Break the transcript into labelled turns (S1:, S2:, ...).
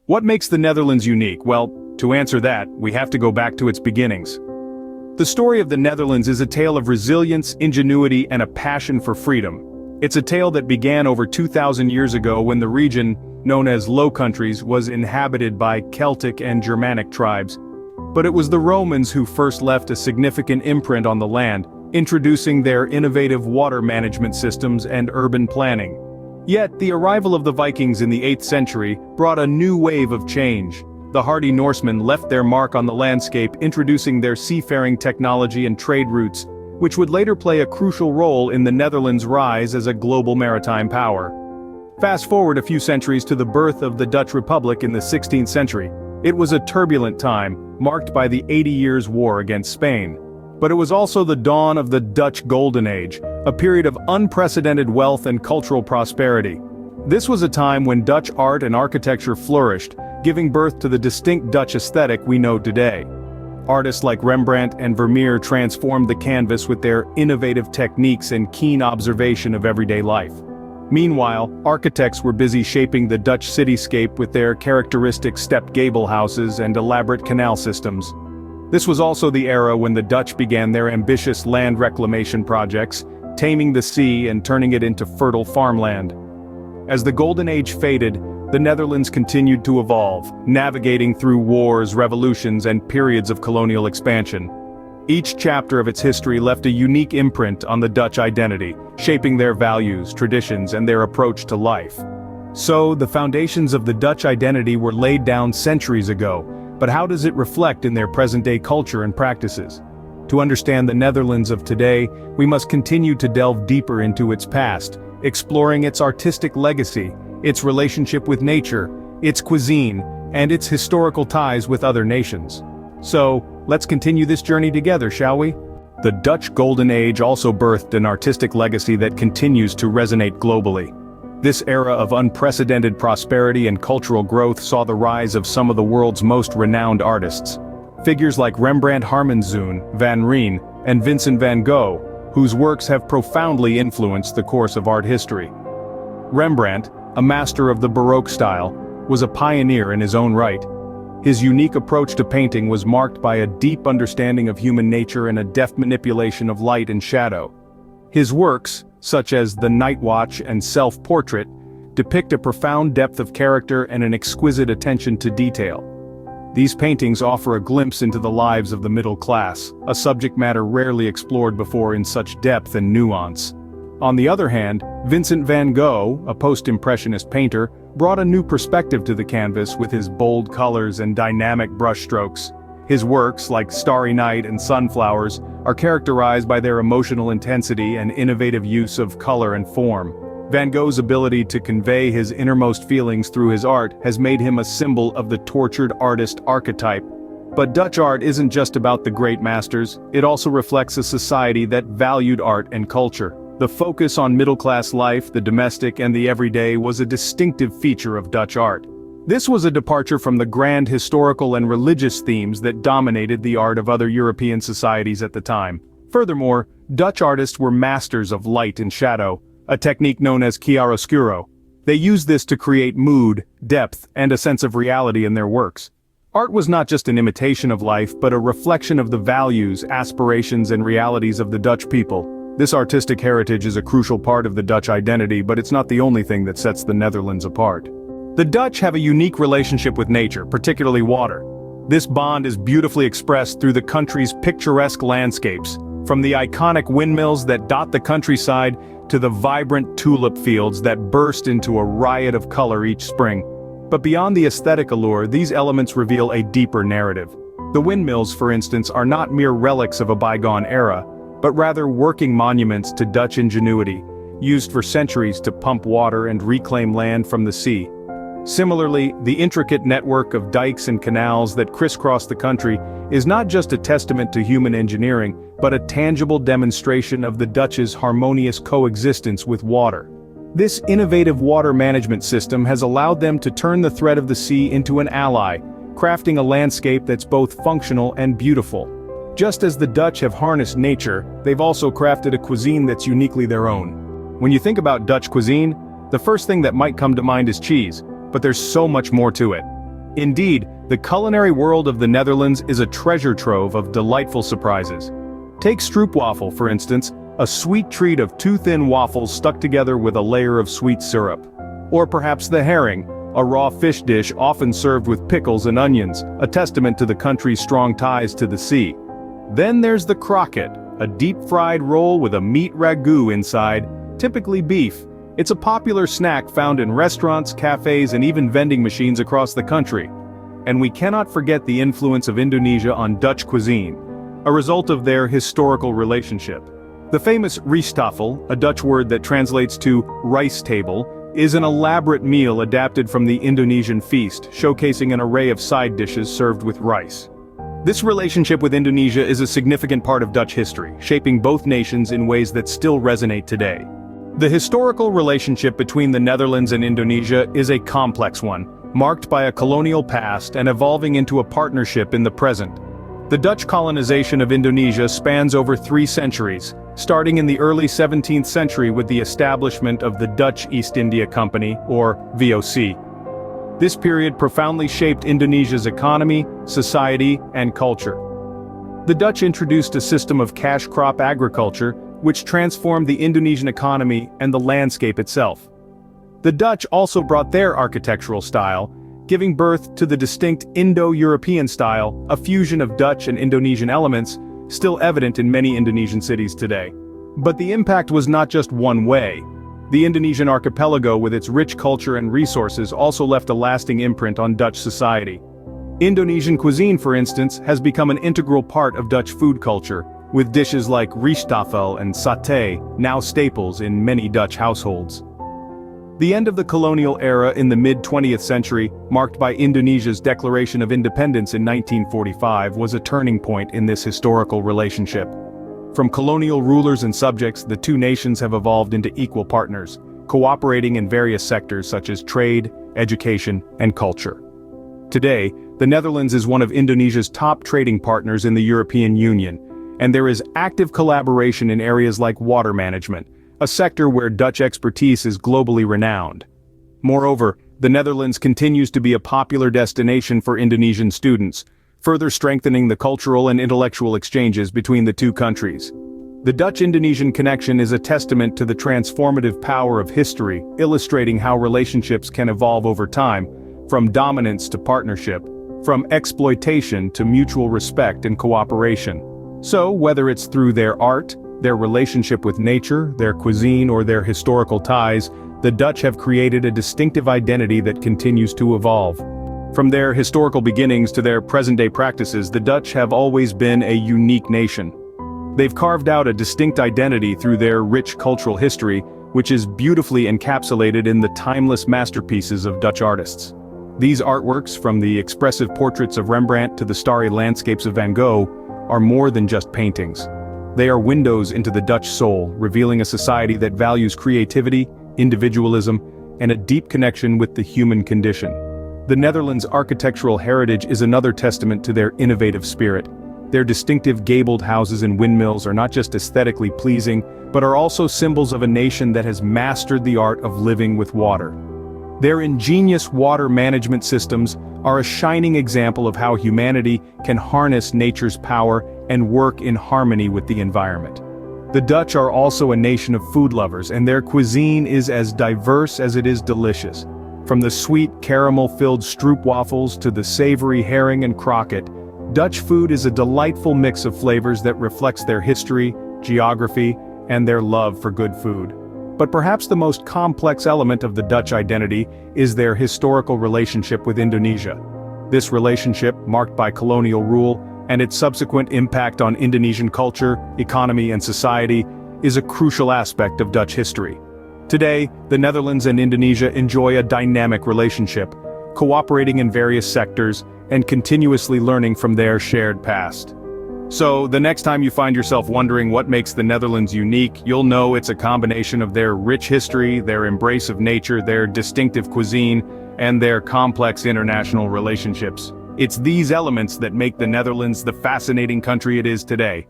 S1: What makes the Netherlands unique? Well, to answer that, we have to go back to its beginnings. The story of the Netherlands is a tale of resilience, ingenuity, and a passion for freedom. It's a tale that began over 2,000 years ago when the region, known as Low Countries, was inhabited by Celtic and Germanic tribes. But it was the Romans who first left a significant imprint on the land, introducing their innovative water management systems and urban planning. Yet, the arrival of the Vikings in the 8th century brought a new wave of change. The hardy Norsemen left their mark on the landscape, introducing their seafaring technology and trade routes, which would later play a crucial role in the Netherlands' rise as a global maritime power. Fast forward a few centuries to the birth of the Dutch Republic in the 16th century. It was a turbulent time, marked by the 80 Years' War against Spain. But it was also the dawn of the Dutch Golden Age, a period of unprecedented wealth and cultural prosperity. This was a time when Dutch art and architecture flourished, giving birth to the distinct Dutch aesthetic we know today. Artists like Rembrandt and Vermeer transformed the canvas with their innovative techniques and keen observation of everyday life. Meanwhile, architects were busy shaping the Dutch cityscape with their characteristic stepped gable houses and elaborate canal systems. This was also the era when the Dutch began their ambitious land reclamation projects, taming the sea and turning it into fertile farmland. As the Golden Age faded, the Netherlands continued to evolve, navigating through wars, revolutions, and periods of colonial expansion. Each chapter of its history left a unique imprint on the Dutch identity, shaping their values, traditions, and their approach to life. So, the foundations of the Dutch identity were laid down centuries ago, but how does it reflect in their present-day culture and practices? To understand the Netherlands of today, we must continue to delve deeper into its past, exploring its artistic legacy, its relationship with nature, its cuisine, and its historical ties with other nations. So, let's continue this journey together, shall we? The Dutch Golden Age also birthed an artistic legacy that continues to resonate globally. This era of unprecedented prosperity and cultural growth saw the rise of some of the world's most renowned artists. Figures like Rembrandt Harmenszoon, Van Rijn, and Vincent van Gogh, whose works have profoundly influenced the course of art history. Rembrandt, a master of the Baroque style, was a pioneer in his own right. His unique approach to painting was marked by a deep understanding of human nature and a deft manipulation of light and shadow. His works, such as The Night Watch and Self-Portrait, depict a profound depth of character and an exquisite attention to detail. These paintings offer a glimpse into the lives of the middle class, a subject matter rarely explored before in such depth and nuance. On the other hand, Vincent van Gogh, a post-impressionist painter, brought a new perspective to the canvas with his bold colors and dynamic brushstrokes. His works, like Starry Night and Sunflowers, are characterized by their emotional intensity and innovative use of color and form. Van Gogh's ability to convey his innermost feelings through his art has made him a symbol of the tortured artist archetype. But Dutch art isn't just about the great masters, it also reflects a society that valued art and culture. The focus on middle-class life, the domestic and the everyday was a distinctive feature of Dutch art. This was a departure from the grand historical and religious themes that dominated the art of other European societies at the time. Furthermore, Dutch artists were masters of light and shadow, a technique known as chiaroscuro. They used this to create mood, depth, and a sense of reality in their works. Art was not just an imitation of life, but a reflection of the values, aspirations, and realities of the Dutch people. This artistic heritage is a crucial part of the Dutch identity, but it's not the only thing that sets the Netherlands apart. The Dutch have a unique relationship with nature, particularly water. This bond is beautifully expressed through the country's picturesque landscapes, from the iconic windmills that dot the countryside to the vibrant tulip fields that burst into a riot of color each spring. But beyond the aesthetic allure, these elements reveal a deeper narrative. The windmills, for instance, are not mere relics of a bygone era, but rather working monuments to Dutch ingenuity, used for centuries to pump water and reclaim land from the sea. Similarly, the intricate network of dikes and canals that crisscross the country is not just a testament to human engineering, but a tangible demonstration of the Dutch's harmonious coexistence with water. This innovative water management system has allowed them to turn the threat of the sea into an ally, crafting a landscape that's both functional and beautiful. Just as the Dutch have harnessed nature, they've also crafted a cuisine that's uniquely their own. When you think about Dutch cuisine, the first thing that might come to mind is cheese, but there's so much more to it. Indeed, the culinary world of the Netherlands is a treasure trove of delightful surprises. Take stroopwafel, for instance, a sweet treat of two thin waffles stuck together with a layer of sweet syrup. Or perhaps the herring, a raw fish dish often served with pickles and onions, a testament to the country's strong ties to the sea. Then there's the croquette, a deep-fried roll with a meat ragout inside, typically beef. It's a popular snack found in restaurants, cafes, and even vending machines across the country. And we cannot forget the influence of Indonesia on Dutch cuisine, a result of their historical relationship. The famous rijsttafel, a Dutch word that translates to rice table, is an elaborate meal adapted from the Indonesian feast, showcasing an array of side dishes served with rice. This relationship with Indonesia is a significant part of Dutch history, shaping both nations in ways that still resonate today. The historical relationship between the Netherlands and Indonesia is a complex one, marked by a colonial past and evolving into a partnership in the present. The Dutch colonization of Indonesia spans over 3 centuries, starting in the early 17th century with the establishment of the Dutch East India Company, or VOC. This period profoundly shaped Indonesia's economy, society, and culture. The Dutch introduced a system of cash crop agriculture, which transformed the Indonesian economy and the landscape itself. The Dutch also brought their architectural style, giving birth to the distinct Indo-European style, a fusion of Dutch and Indonesian elements, still evident in many Indonesian cities today. But the impact was not just one way. The Indonesian archipelago with its rich culture and resources also left a lasting imprint on Dutch society. Indonesian cuisine, for instance, has become an integral part of Dutch food culture, with dishes like rijsttafel and satay now staples in many Dutch households. The end of the colonial era in the mid-20th century, marked by Indonesia's declaration of independence in 1945, was a turning point in this historical relationship. From colonial rulers and subjects, the two nations have evolved into equal partners, cooperating in various sectors such as trade, education, and culture. Today, the Netherlands is one of Indonesia's top trading partners in the European Union, and there is active collaboration in areas like water management, a sector where Dutch expertise is globally renowned. Moreover, the Netherlands continues to be a popular destination for Indonesian students, further strengthening the cultural and intellectual exchanges between the two countries. The Dutch-Indonesian connection is a testament to the transformative power of history, illustrating how relationships can evolve over time, from dominance to partnership, from exploitation to mutual respect and cooperation. So, whether it's through their art, their relationship with nature, their cuisine, or their historical ties, the Dutch have created a distinctive identity that continues to evolve. From their historical beginnings to their present-day practices, the Dutch have always been a unique nation. They've carved out a distinct identity through their rich cultural history, which is beautifully encapsulated in the timeless masterpieces of Dutch artists. These artworks, from the expressive portraits of Rembrandt to the starry landscapes of Van Gogh, are more than just paintings. They are windows into the Dutch soul, revealing a society that values creativity, individualism, and a deep connection with the human condition. The Netherlands' architectural heritage is another testament to their innovative spirit. Their distinctive gabled houses and windmills are not just aesthetically pleasing, but are also symbols of a nation that has mastered the art of living with water. Their ingenious water management systems are a shining example of how humanity can harness nature's power and work in harmony with the environment. The Dutch are also a nation of food lovers, and their cuisine is as diverse as it is delicious. From the sweet caramel-filled stroopwafels to the savory herring and croquette, Dutch food is a delightful mix of flavors that reflects their history, geography, and their love for good food. But perhaps the most complex element of the Dutch identity is their historical relationship with Indonesia. This relationship, marked by colonial rule, and its subsequent impact on Indonesian culture, economy, and society, is a crucial aspect of Dutch history. Today, the Netherlands and Indonesia enjoy a dynamic relationship, cooperating in various sectors and continuously learning from their shared past. So, the next time you find yourself wondering what makes the Netherlands unique, you'll know it's a combination of their rich history, their embrace of nature, their distinctive cuisine, and their complex international relationships. It's these elements that make the Netherlands the fascinating country it is today.